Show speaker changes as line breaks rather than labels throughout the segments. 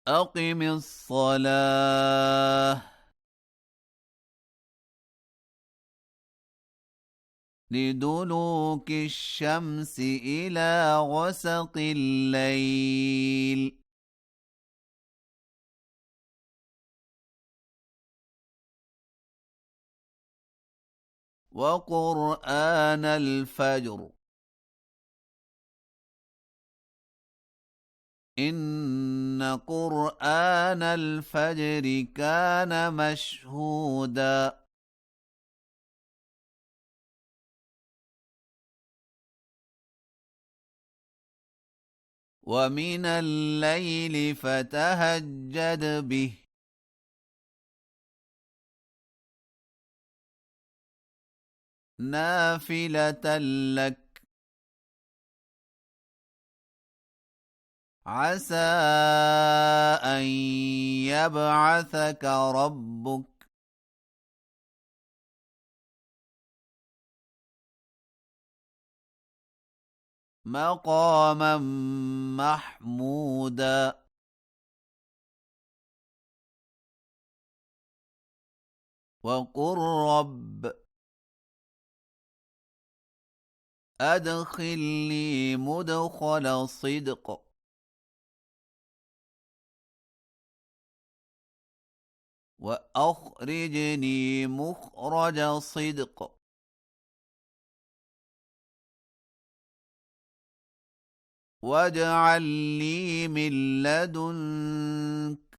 أقم الصلاة لدلوك الشمس إلى غسق الليل وقرآن الفجر إن قرآن الفجر كان مشهودا ومن الليل فتهجد به نافلة لك عسى أن يبعثك ربك مقاما محمودا وقل رب أدخلني مدخل صدق وأخرجني مخرج صدق واجعل لي من لدنك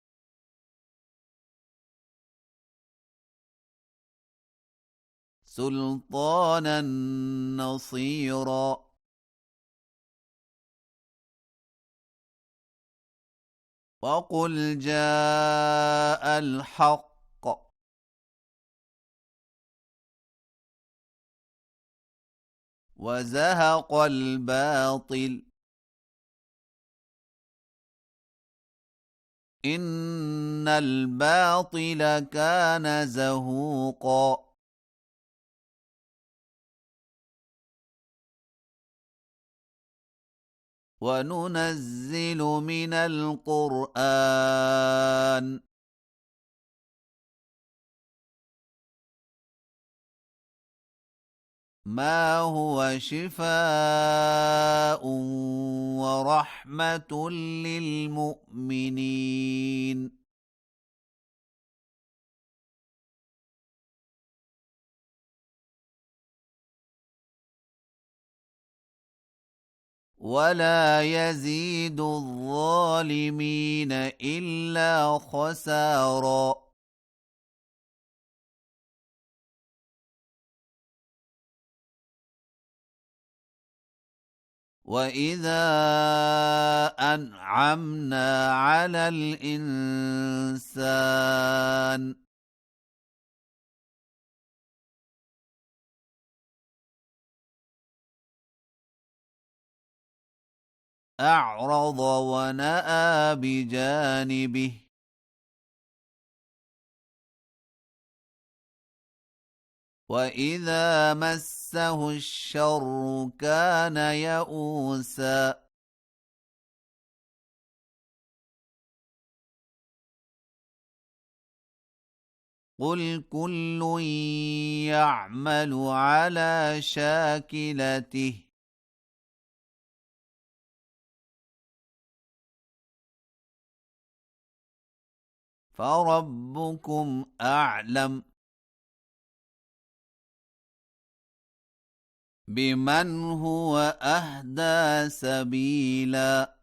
سلطانا نصيرا وقل جاء الحق وزهق الباطل إن الباطل كان زهوقا وننزل من القرآن ما هو شفاء ورحمة للمؤمنين ولا يزيد الظالمين إلا خسارا وإذا أنعمنا على الإنسان أعرض ونأى بجانبه وإذا مسه الشر كان يئوسا قل كل يعمل على شاكلته فربكم أعلم بمن هو أهدى سبيلا